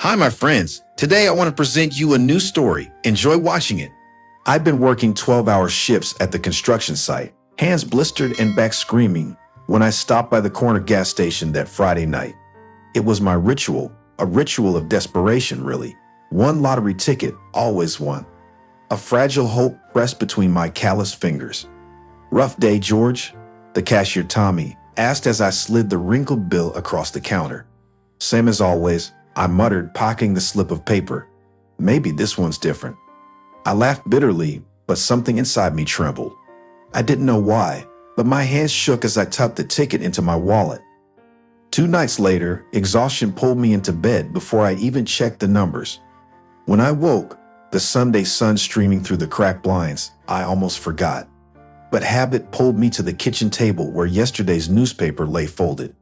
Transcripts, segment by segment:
Hi, my friends. Today I want to present you a new story. Enjoy watching it. I'd been working 12-hour shifts at the construction site, hands blistered and back screaming, when I stopped by the corner gas station that Friday night. It was my ritual, a ritual of desperation, really. One lottery ticket, always one. A fragile hope pressed between my calloused fingers. "Rough day, George?" the cashier Tommy asked as I slid the wrinkled bill across the counter. "Same as always," I muttered, pocketing the slip of paper. "Maybe this one's different." I laughed bitterly, but something inside me trembled. I didn't know why, but my hands shook as I tucked the ticket into my wallet. 2 nights later, exhaustion pulled me into bed before I even checked the numbers. When I woke, the Sunday sun streaming through the cracked blinds, I almost forgot. But habit pulled me to the kitchen table where yesterday's newspaper lay folded.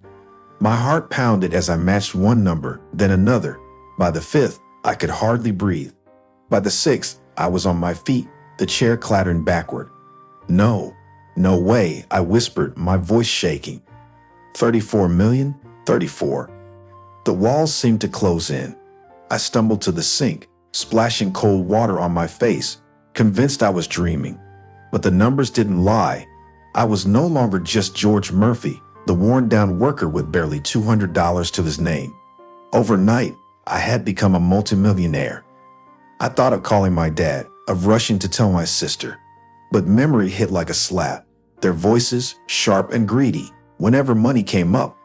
My heart pounded as I matched one number, then another. By the 5th, I could hardly breathe. By the 6th, I was on my feet, the chair clattering backward. No way, I whispered, my voice shaking. 34 million? 34. The walls seemed to close in. I stumbled to the sink, splashing cold water on my face, convinced I was dreaming. But the numbers didn't lie. I was no longer just George Murphy, the worn-down worker with barely $200 to his name. Overnight, I had become a multimillionaire. I thought of calling my dad, of rushing to tell my sister. But memory hit like a slap, their voices sharp and greedy, whenever money came up.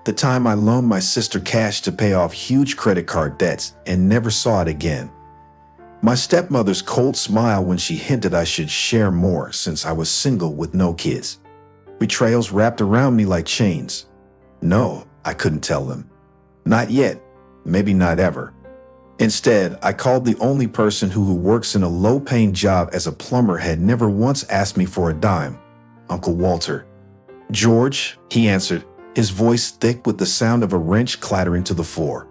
The time I loaned my sister cash to pay off huge credit card debts and never saw it again. My stepmother's cold smile when she hinted I should share more since I was single with no kids. Betrayals wrapped around me like chains. No, I couldn't tell them. Not yet, maybe not ever. Instead, I called the only person who works in a low-paying job as a plumber had never once asked me for a dime, Uncle Walter. "George," he answered, his voice thick with the sound of a wrench clattering to the floor.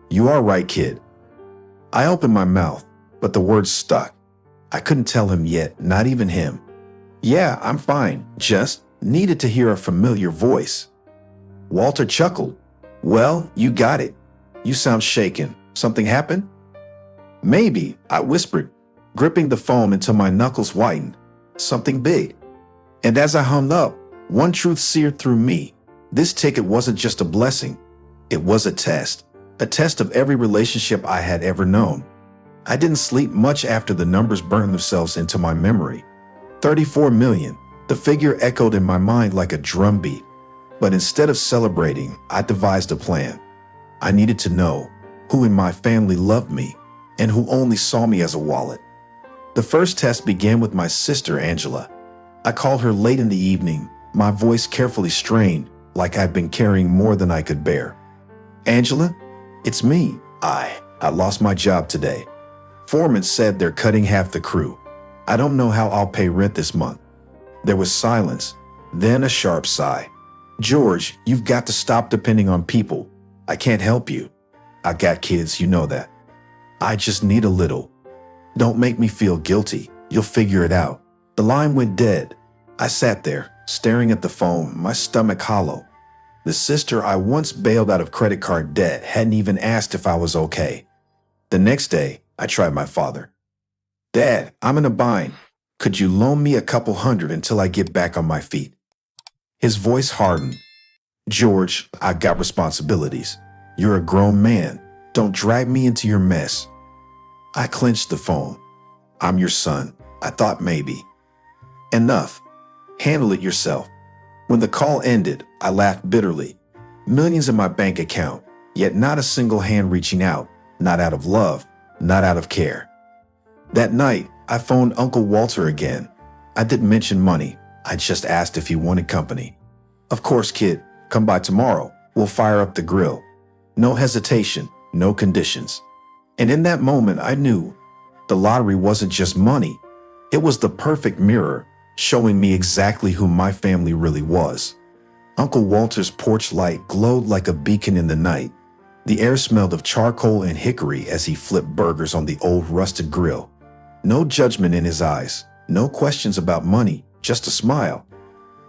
"You are right, kid." I opened my mouth, but the words stuck. I couldn't tell him yet, not even him. "Yeah, I'm fine, just needed to hear a familiar voice." Walter chuckled. "Well, you got it. You sound shaken. Something happened?" "Maybe," I whispered, gripping the phone until my knuckles whitened. "Something big." And as I hung up, one truth seared through me. This ticket wasn't just a blessing. It was a test of every relationship I had ever known. I didn't sleep much after the numbers burned themselves into my memory. 34 million, the figure echoed in my mind like a drumbeat. But instead of celebrating, I devised a plan. I needed to know who in my family loved me and who only saw me as a wallet. The first test began with my sister, Angela. I called her late in the evening, my voice carefully strained, like I'd been carrying more than I could bear. "Angela, it's me. I lost my job today. Foreman said they're cutting half the crew. I don't know how I'll pay rent this month." There was silence, then a sharp sigh. "George, you've got to stop depending on people. I can't help you. I got kids, you know that. I just need a little. Don't make me feel guilty. You'll figure it out." The line went dead. I sat there, staring at the phone, my stomach hollow. The sister I once bailed out of credit card debt hadn't even asked if I was okay. The next day, I tried my father. "Dad, I'm in a bind. Could you loan me a couple hundred until I get back on my feet?" His voice hardened. "George, I've got responsibilities. You're a grown man. Don't drag me into your mess." I clenched the phone. "I'm your son. I thought maybe." "Enough. Handle it yourself." When the call ended, I laughed bitterly. Millions in my bank account, yet not a single hand reaching out, not out of love, not out of care. That night, I phoned Uncle Walter again. I didn't mention money. I just asked if he wanted company. "Of course, kid. Come by tomorrow. We'll fire up the grill." No hesitation, no conditions. And in that moment, I knew the lottery wasn't just money. It was the perfect mirror, showing me exactly who my family really was. Uncle Walter's porch light glowed like a beacon in the night. The air smelled of charcoal and hickory as he flipped burgers on the old rusted grill. No judgment in his eyes, no questions about money, just a smile.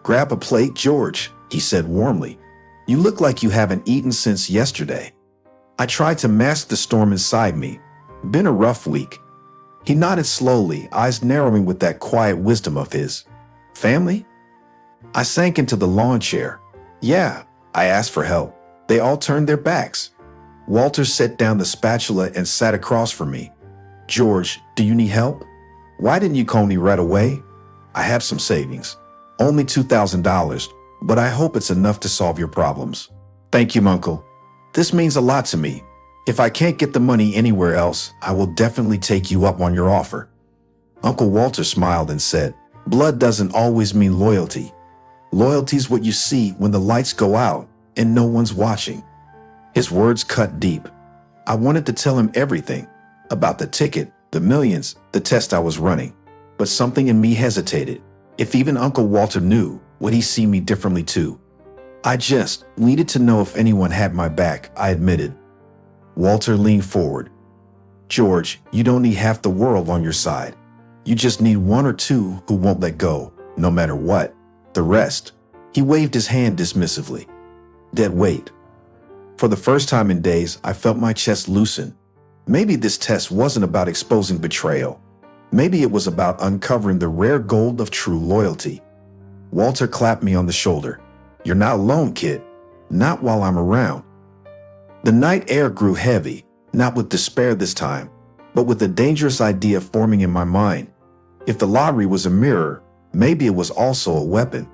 "Grab a plate, George," he said warmly. "You look like you haven't eaten since yesterday." I tried to mask the storm inside me. Been a rough week. He nodded slowly, eyes narrowing with that quiet wisdom of his. Family? I sank into the lawn chair. Yeah, I asked for help. They all turned their backs. Walter set down the spatula and sat across from me. George, do you need help? Why didn't you call me right away? I have some savings. Only $2,000, but I hope it's enough to solve your problems. Thank you, Uncle. This means a lot to me. If I can't get the money anywhere else, I will definitely take you up on your offer. Uncle Walter smiled and said, blood doesn't always mean loyalty. Loyalty's what you see when the lights go out and no one's watching. His words cut deep. I wanted to tell him everything about the ticket, the millions, the test I was running, but something in me hesitated. If even Uncle Walter knew, would he see me differently too? I just needed to know if anyone had my back, I admitted. Walter leaned forward. George, you don't need half the world on your side. You just need one or two who won't let go, no matter what. The rest. He waved his hand dismissively. Dead weight. For the first time in days, I felt my chest loosen. Maybe this test wasn't about exposing betrayal. Maybe it was about uncovering the rare gold of true loyalty. Walter clapped me on the shoulder. You're not alone, kid. Not while I'm around. The night air grew heavy, not with despair this time, but with a dangerous idea forming in my mind. If the lottery was a mirror, maybe it was also a weapon.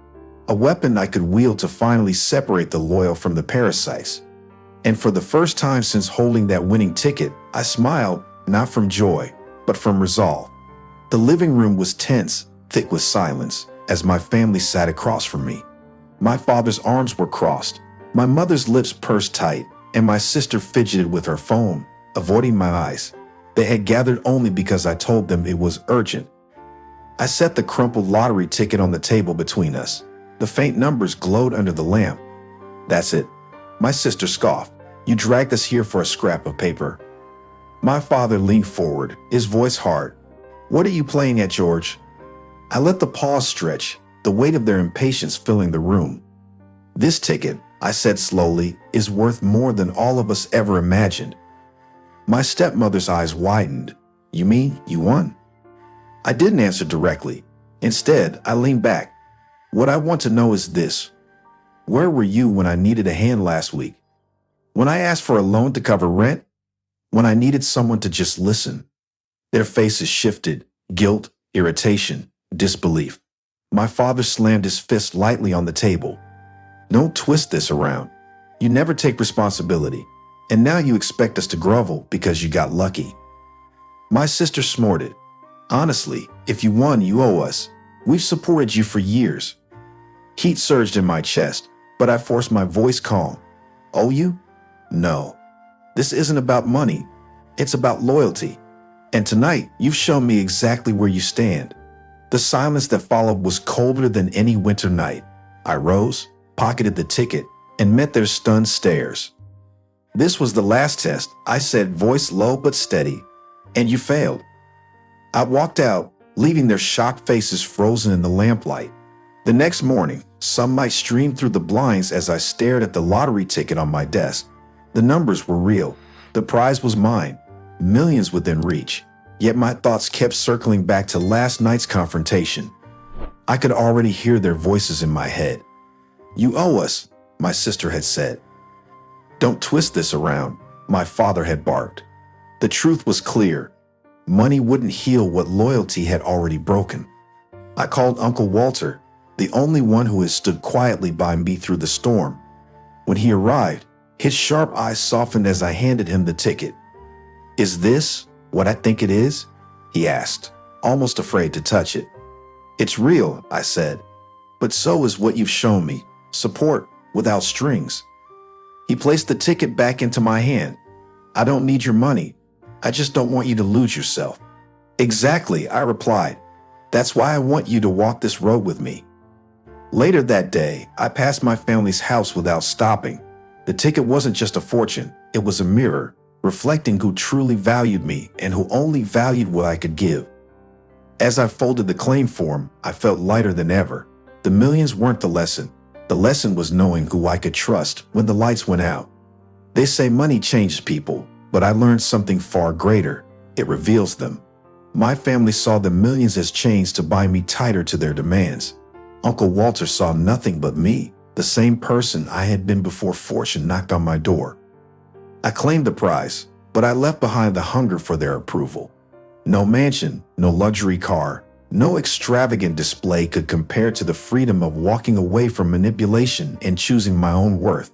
A weapon I could wield to finally separate the loyal from the parasites. And for the first time since holding that winning ticket, I smiled, not from joy, but from resolve. The living room was tense, thick with silence, as my family sat across from me. My father's arms were crossed, my mother's lips pursed tight, and my sister fidgeted with her phone, avoiding my eyes. They had gathered only because I told them it was urgent. I set the crumpled lottery ticket on the table between us. The faint numbers glowed under the lamp. That's it. My sister scoffed. You dragged us here for a scrap of paper. My father leaned forward, his voice hard. What are you playing at, George? I let the pause stretch, the weight of their impatience filling the room. This ticket, I said slowly, is worth more than all of us ever imagined. My stepmother's eyes widened. You mean you won? I didn't answer directly. Instead, I leaned back. What I want to know is this. Where were you when I needed a hand last week? When I asked for a loan to cover rent? When I needed someone to just listen? Their faces shifted, guilt, irritation, disbelief. My father slammed his fist lightly on the table. Don't twist this around. You never take responsibility, and now you expect us to grovel because you got lucky. My sister snorted. Honestly, if you won, you owe us. We've supported you for years. Heat surged in my chest, but I forced my voice calm. Owe you? No. This isn't about money. It's about loyalty. And tonight, you've shown me exactly where you stand. The silence that followed was colder than any winter night. I rose, pocketed the ticket, and met their stunned stares. This was the last test, I said, voice low but steady. And you failed. I walked out, leaving their shocked faces frozen in the lamplight. The next morning, sunlight streamed through the blinds as I stared at the lottery ticket on my desk. The numbers were real. The prize was mine, millions within reach. Yet my thoughts kept circling back to last night's confrontation. I could already hear their voices in my head. You owe us, my sister had said. Don't twist this around, my father had barked. The truth was clear. Money wouldn't heal what loyalty had already broken. I called Uncle Walter, the only one who had stood quietly by me through the storm. When he arrived, his sharp eyes softened as I handed him the ticket. Is this what I think it is? He asked, almost afraid to touch it. It's real, I said, but so is what you've shown me, support without strings. He placed the ticket back into my hand. I don't need your money. I just don't want you to lose yourself. Exactly, I replied. That's why I want you to walk this road with me. Later that day, I passed my family's house without stopping. The ticket wasn't just a fortune, it was a mirror, reflecting who truly valued me and who only valued what I could give. As I folded the claim form, I felt lighter than ever. The millions weren't the lesson. The lesson was knowing who I could trust when the lights went out. They say money changes people, but I learned something far greater. It reveals them. My family saw the millions as chains to bind me tighter to their demands. Uncle Walter saw nothing but me, the same person I had been before fortune knocked on my door. I claimed the prize, but I left behind the hunger for their approval. No mansion, no luxury car, no extravagant display could compare to the freedom of walking away from manipulation and choosing my own worth.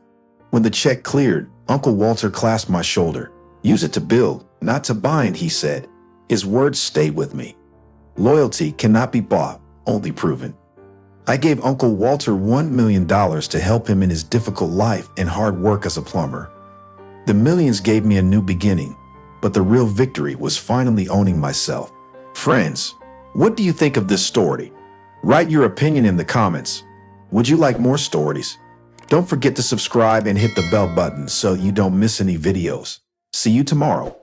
When the check cleared, Uncle Walter clasped my shoulder. "Use it to build, not to bind," he said. His words stayed with me. Loyalty cannot be bought, only proven. I gave Uncle Walter $1 million to help him in his difficult life and hard work as a plumber. The millions gave me a new beginning, but the real victory was finally owning myself. Friends, what do you think of this story? Write your opinion in the comments. Would you like more stories? Don't forget to subscribe and hit the bell button so you don't miss any videos. See you tomorrow.